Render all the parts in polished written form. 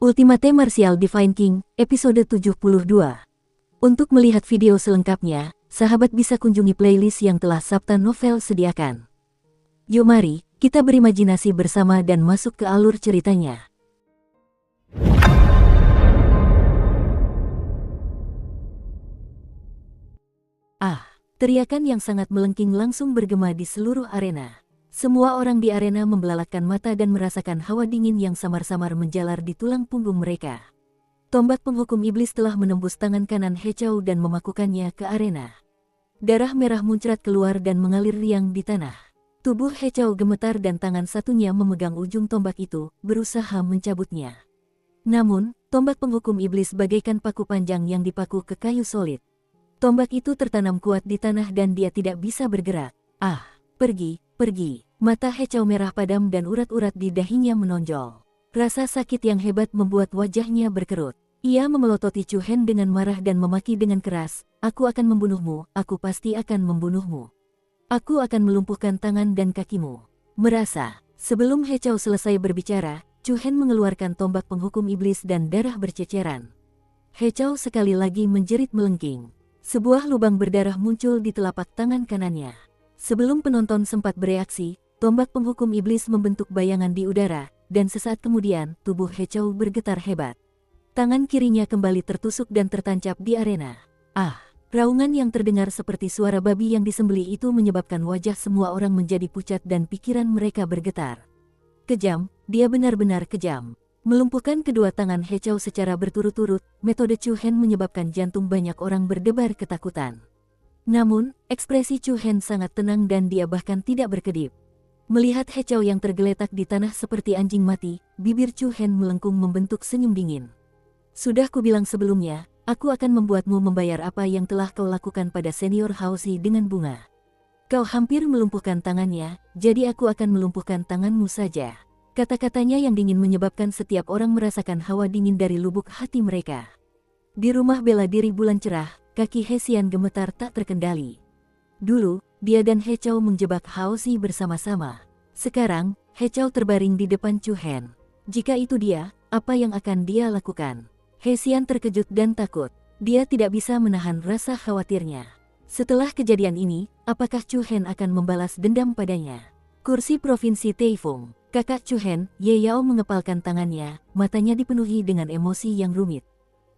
Ultimate Martial Divine King, episode 72. Untuk melihat video selengkapnya, sahabat bisa kunjungi playlist yang telah Sabta Novel sediakan. Yuk mari, kita berimajinasi bersama dan masuk ke alur ceritanya. Teriakan yang sangat melengking langsung bergema di seluruh arena. Semua orang di arena membelalakkan mata dan merasakan hawa dingin yang samar-samar menjalar di tulang punggung mereka. Tombak penghukum iblis telah menembus tangan kanan Hechao dan memakukannya ke arena. Darah merah muncrat keluar dan mengalir riang di tanah. Tubuh Hechao gemetar dan tangan satunya memegang ujung tombak itu, berusaha mencabutnya. Namun, tombak penghukum iblis bagaikan paku panjang yang dipaku ke kayu solid. Tombak itu tertanam kuat di tanah dan dia tidak bisa bergerak. Pergi. Mata Hechao merah padam dan urat-urat di dahinya menonjol. Rasa sakit yang hebat membuat wajahnya berkerut. Ia memelototi Chu Hen dengan marah dan memaki dengan keras, "Aku akan membunuhmu, aku pasti akan membunuhmu. Aku akan melumpuhkan tangan dan kakimu." Sebelum Hechao selesai berbicara, Chu Hen mengeluarkan tombak penghukum iblis dan darah berceceran. Hechao sekali lagi menjerit melengking. Sebuah lubang berdarah muncul di telapak tangan kanannya. Sebelum penonton sempat bereaksi, tombak penghukum iblis membentuk bayangan di udara, dan sesaat kemudian, tubuh Hechao bergetar hebat. Tangan kirinya kembali tertusuk dan tertancap di arena. Raungan yang terdengar seperti suara babi yang disembelih itu menyebabkan wajah semua orang menjadi pucat dan pikiran mereka bergetar. Kejam, dia benar-benar kejam. Melumpuhkan kedua tangan Hechao secara berturut-turut, metode Chu Hen menyebabkan jantung banyak orang berdebar ketakutan. Namun, ekspresi Chu Hen sangat tenang dan dia bahkan tidak berkedip. Melihat Hechao yang tergeletak di tanah seperti anjing mati, bibir Chu Hen melengkung membentuk senyum dingin. "Sudah kubilang sebelumnya, aku akan membuatmu membayar apa yang telah kau lakukan pada senior Haozi dengan bunga. Kau hampir melumpuhkan tangannya, jadi aku akan melumpuhkan tanganmu saja." Kata-katanya yang dingin menyebabkan setiap orang merasakan hawa dingin dari lubuk hati mereka. Di rumah bela diri bulan cerah, kaki Hesian gemetar tak terkendali. Dulu, dia dan Hechao menjebak Haozi bersama-sama. Sekarang, Hechao terbaring di depan Chu Hen. Jika itu dia, apa yang akan dia lakukan? Hesian terkejut dan takut. Dia tidak bisa menahan rasa khawatirnya. Setelah kejadian ini, apakah Chu Hen akan membalas dendam padanya? Kursi Provinsi Taifeng. Kakak Chu Hen, Ye Yao mengepalkan tangannya, matanya dipenuhi dengan emosi yang rumit.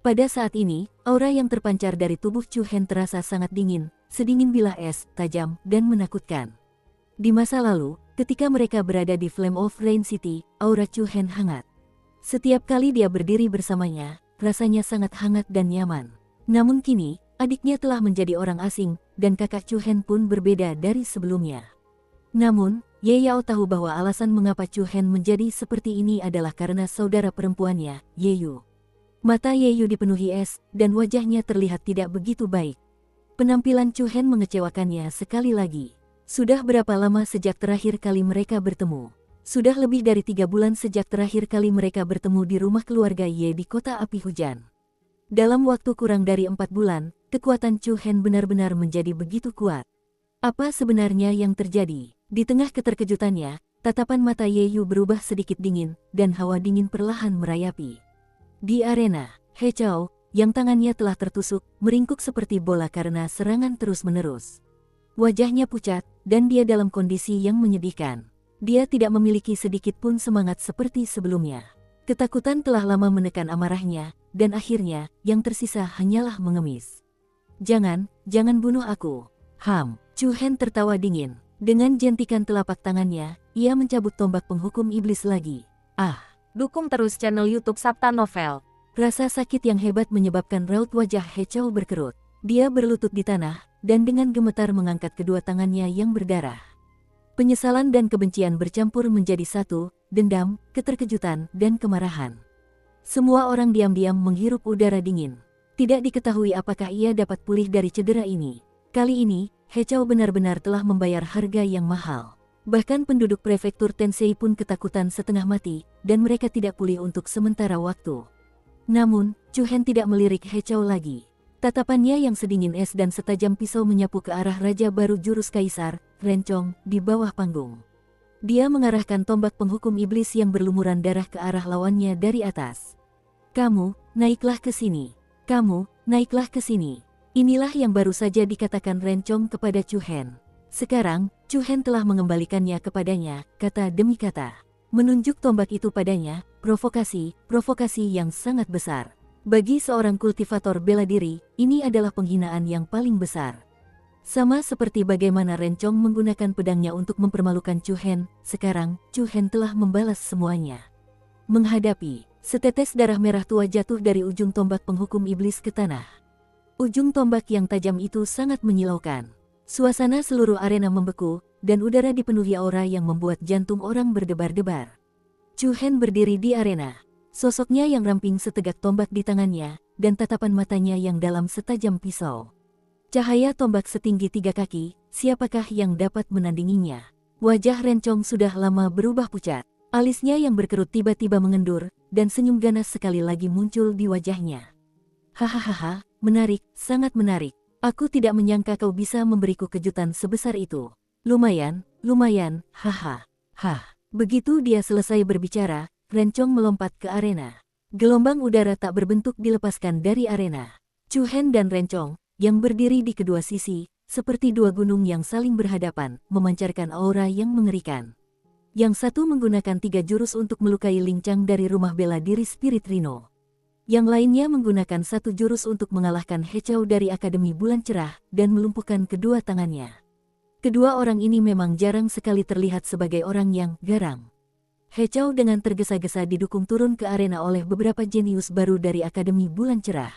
Pada saat ini, aura yang terpancar dari tubuh Chu Hen terasa sangat dingin, sedingin bilah es, tajam, dan menakutkan. Di masa lalu, ketika mereka berada di Flame of Rain City, aura Chu Hen hangat. Setiap kali dia berdiri bersamanya, rasanya sangat hangat dan nyaman. Namun kini, adiknya telah menjadi orang asing, dan kakak Chu Hen pun berbeda dari sebelumnya. Namun, Ye Yao tahu bahwa alasan mengapa Chu Hen menjadi seperti ini adalah karena saudara perempuannya, Ye Yu. Mata Ye Yu dipenuhi es, dan wajahnya terlihat tidak begitu baik. Penampilan Chu Hen mengecewakannya sekali lagi. Sudah berapa lama sejak terakhir kali mereka bertemu? Sudah lebih dari 3 bulan sejak terakhir kali mereka bertemu di rumah keluarga Ye di kota api hujan. Dalam waktu kurang dari 4 bulan, kekuatan Chu Hen benar-benar menjadi begitu kuat. Apa sebenarnya yang terjadi? Di tengah keterkejutannya, tatapan mata Ye Yu berubah sedikit dingin, dan hawa dingin perlahan merayapi. Di arena, Hechao, yang tangannya telah tertusuk, meringkuk seperti bola karena serangan terus-menerus. Wajahnya pucat, dan dia dalam kondisi yang menyedihkan. Dia tidak memiliki sedikit pun semangat seperti sebelumnya. Ketakutan telah lama menekan amarahnya, dan akhirnya, yang tersisa hanyalah mengemis. Jangan bunuh aku." Chu Hen tertawa dingin. Dengan jentikan telapak tangannya, ia mencabut tombak penghukum iblis lagi. Dukung terus channel YouTube Sabta Novel. Rasa sakit yang hebat menyebabkan raut wajah Hechao berkerut. Dia berlutut di tanah, dan dengan gemetar mengangkat kedua tangannya yang berdarah. Penyesalan dan kebencian bercampur menjadi satu, dendam, keterkejutan, dan kemarahan. Semua orang diam-diam menghirup udara dingin. Tidak diketahui apakah ia dapat pulih dari cedera ini. Kali ini, Hechao benar-benar telah membayar harga yang mahal. Bahkan penduduk prefektur Tensei pun ketakutan setengah mati, dan mereka tidak pulih untuk sementara waktu. Namun, Chu Hen tidak melirik Hechao lagi. Tatapannya yang sedingin es dan setajam pisau menyapu ke arah Raja Baru Jurus Kaisar, Ren Chong, di bawah panggung. Dia mengarahkan tombak penghukum iblis yang berlumuran darah ke arah lawannya dari atas. Kamu, naiklah ke sini. Kamu, naiklah ke sini. Inilah yang baru saja dikatakan Rencong kepada Chu Hen. Sekarang, Chu Hen telah mengembalikannya kepadanya, kata demi kata. Menunjuk tombak itu padanya, provokasi yang sangat besar. Bagi seorang kultivator bela diri, ini adalah penghinaan yang paling besar. Sama seperti bagaimana Rencong menggunakan pedangnya untuk mempermalukan Chu Hen, sekarang Chu Hen telah membalas semuanya. Menghadapi, setetes darah merah tua jatuh dari ujung tombak penghukum iblis ke tanah. Ujung tombak yang tajam itu sangat menyilaukan. Suasana seluruh arena membeku, dan udara dipenuhi aura yang membuat jantung orang berdebar-debar. Chu Hen berdiri di arena. Sosoknya yang ramping setegak tombak di tangannya, dan tatapan matanya yang dalam setajam pisau. Cahaya tombak setinggi 3 kaki, siapakah yang dapat menandinginya? Wajah Rencong sudah lama berubah pucat. Alisnya yang berkerut tiba-tiba mengendur, dan senyum ganas sekali lagi muncul di wajahnya. Hahaha, menarik, sangat menarik. Aku tidak menyangka kau bisa memberiku kejutan sebesar itu. Lumayan, haha. Begitu dia selesai berbicara, Rencong melompat ke arena. Gelombang udara tak berbentuk dilepaskan dari arena. Chu Hen dan Rencong, yang berdiri di kedua sisi, seperti dua gunung yang saling berhadapan, memancarkan aura yang mengerikan. Yang satu menggunakan 3 jurus untuk melukai Lincang dari rumah bela diri Spirit Rhino. Yang lainnya menggunakan 1 jurus untuk mengalahkan Hechao dari Akademi Bulan Cerah, dan melumpuhkan kedua tangannya. Kedua orang ini memang jarang sekali terlihat sebagai orang yang garang. Hechao dengan tergesa-gesa didukung turun ke arena oleh beberapa jenius baru dari Akademi Bulan Cerah.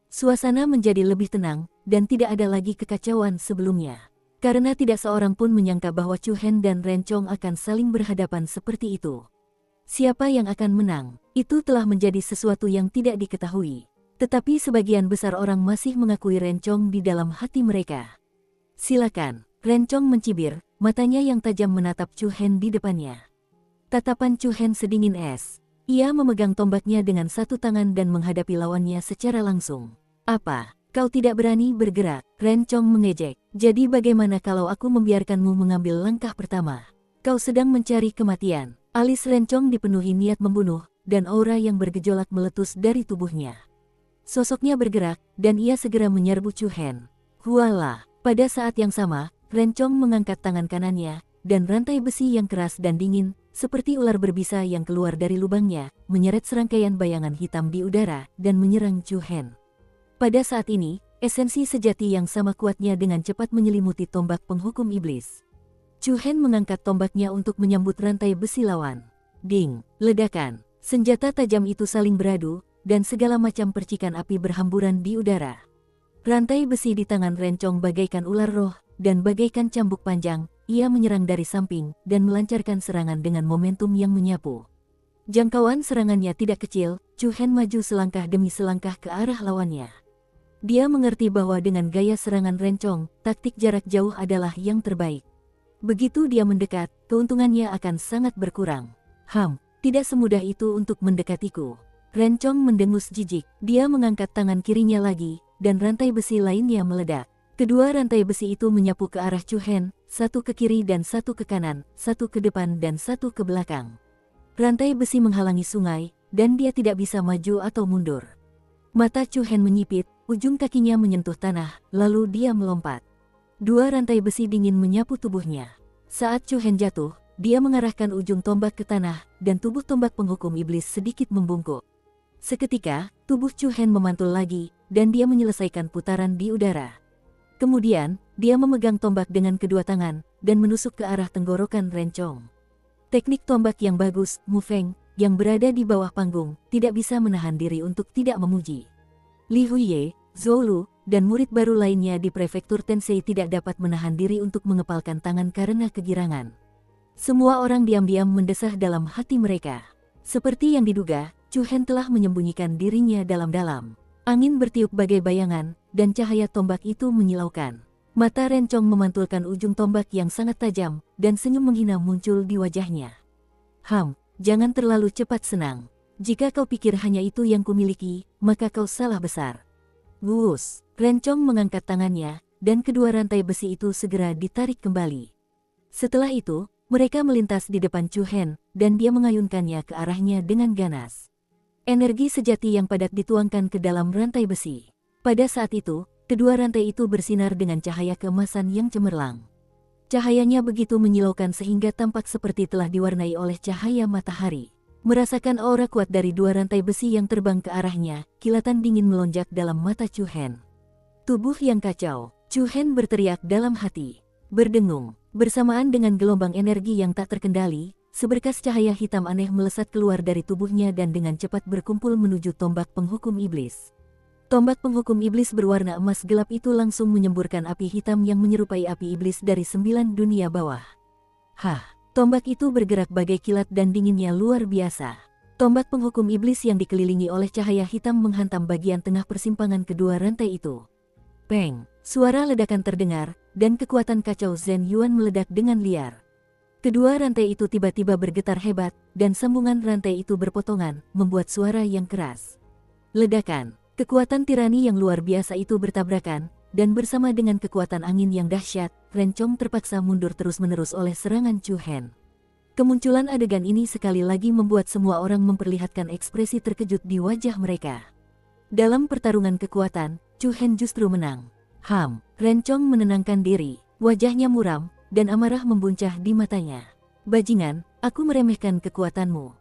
Suasana menjadi lebih tenang, dan tidak ada lagi kekacauan sebelumnya. Karena tidak seorang pun menyangka bahwa Chu Hen dan Rencong akan saling berhadapan seperti itu. Siapa yang akan menang, itu telah menjadi sesuatu yang tidak diketahui. Tetapi sebagian besar orang masih mengakui Rencong di dalam hati mereka. Silakan, Rencong mencibir, matanya yang tajam menatap Chu Hen di depannya. Tatapan Chu Hen sedingin es. Ia memegang tombaknya dengan 1 tangan dan menghadapi lawannya secara langsung. Apa, kau tidak berani bergerak? Rencong mengejek. Jadi bagaimana kalau aku membiarkanmu mengambil langkah pertama? Kau sedang mencari kematian. Alis Rencong dipenuhi niat membunuh, dan aura yang bergejolak meletus dari tubuhnya. Sosoknya bergerak, dan ia segera menyerbu Chu Hen. Hualah, pada saat yang sama, Rencong mengangkat tangan kanannya, dan rantai besi yang keras dan dingin, seperti ular berbisa yang keluar dari lubangnya, menyeret serangkaian bayangan hitam di udara, dan menyerang Chu Hen. Pada saat ini, esensi sejati yang sama kuatnya dengan cepat menyelimuti tombak penghukum iblis. Chu Hen mengangkat tombaknya untuk menyambut rantai besi lawan. Ding, ledakan, senjata tajam itu saling beradu, dan segala macam percikan api berhamburan di udara. Rantai besi di tangan Rencong bagaikan ular roh, dan bagaikan cambuk panjang, ia menyerang dari samping, dan melancarkan serangan dengan momentum yang menyapu. Jangkauan serangannya tidak kecil, Chu Hen maju selangkah demi selangkah ke arah lawannya. Dia mengerti bahwa dengan gaya serangan Rencong, taktik jarak jauh adalah yang terbaik. Begitu dia mendekat, keuntungannya akan sangat berkurang. Tidak semudah itu untuk mendekatiku. Rencong mendengus jijik. Dia mengangkat tangan kirinya lagi, dan rantai besi lainnya meledak. Kedua rantai besi itu menyapu ke arah Chu Hen, 1 ke kiri dan 1 ke kanan, 1 ke depan dan 1 ke belakang. Rantai besi menghalangi sungai, dan dia tidak bisa maju atau mundur. Mata Chu Hen menyipit, ujung kakinya menyentuh tanah, lalu dia melompat. 2 rantai besi dingin menyapu tubuhnya. Saat Chu Hen jatuh, dia mengarahkan ujung tombak ke tanah, dan tubuh tombak penghukum iblis sedikit membungkuk. Seketika, tubuh Chu Hen memantul lagi, dan dia menyelesaikan putaran di udara. Kemudian, dia memegang tombak dengan kedua tangan, dan menusuk ke arah tenggorokan Rencong. Teknik tombak yang bagus, Mu Feng, yang berada di bawah panggung, tidak bisa menahan diri untuk tidak memuji. Li Huiye, Zhou Lu, dan murid baru lainnya di prefektur Tensei tidak dapat menahan diri untuk mengepalkan tangan karena kegirangan. Semua orang diam-diam mendesah dalam hati mereka. Seperti yang diduga, Chu Hen telah menyembunyikan dirinya dalam-dalam. Angin bertiup bagai bayangan, dan cahaya tombak itu menyilaukan. Mata Rencong memantulkan ujung tombak yang sangat tajam, dan senyum menghina muncul di wajahnya. Jangan terlalu cepat senang. Jika kau pikir hanya itu yang kumiliki, maka kau salah besar. Wus, Rencong mengangkat tangannya, dan kedua rantai besi itu segera ditarik kembali. Setelah itu, mereka melintas di depan Chu Hen, dan dia mengayunkannya ke arahnya dengan ganas. Energi sejati yang padat dituangkan ke dalam rantai besi. Pada saat itu, kedua rantai itu bersinar dengan cahaya keemasan yang cemerlang. Cahayanya begitu menyilaukan sehingga tampak seperti telah diwarnai oleh cahaya matahari. Merasakan aura kuat dari dua rantai besi yang terbang ke arahnya, kilatan dingin melonjak dalam mata Chu Hen. Tubuh yang kacau, Chu Hen berteriak dalam hati. Berdengung, bersamaan dengan gelombang energi yang tak terkendali, seberkas cahaya hitam aneh melesat keluar dari tubuhnya dan dengan cepat berkumpul menuju tombak penghukum iblis. Tombak penghukum iblis berwarna emas gelap itu langsung menyemburkan api hitam yang menyerupai api iblis dari 9 dunia bawah. Tombak itu bergerak bagai kilat dan dinginnya luar biasa. Tombak penghukum iblis yang dikelilingi oleh cahaya hitam menghantam bagian tengah persimpangan kedua rantai itu. Peng, suara ledakan terdengar, dan kekuatan kacau Zhen Yuan meledak dengan liar. Kedua rantai itu tiba-tiba bergetar hebat, dan sambungan rantai itu berpotongan, membuat suara yang keras. Ledakan, kekuatan tirani yang luar biasa itu bertabrakan, dan bersama dengan kekuatan angin yang dahsyat, Ren Chong terpaksa mundur terus-menerus oleh serangan Chu Hen. Kemunculan adegan ini sekali lagi membuat semua orang memperlihatkan ekspresi terkejut di wajah mereka. Dalam pertarungan kekuatan, Chu Hen justru menang. Ren Chong menenangkan diri, wajahnya muram, dan amarah membuncah di matanya. Bajingan, aku meremehkan kekuatanmu.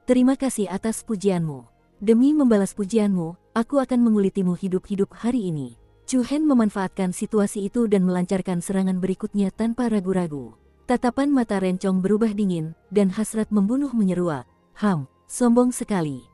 Terima kasih atas pujianmu. Demi membalas pujianmu, aku akan mengulitimu hidup-hidup hari ini. Chu Hen memanfaatkan situasi itu dan melancarkan serangan berikutnya tanpa ragu-ragu. Tatapan mata Ren Chong berubah dingin, dan hasrat membunuh menyeruak. Sombong sekali.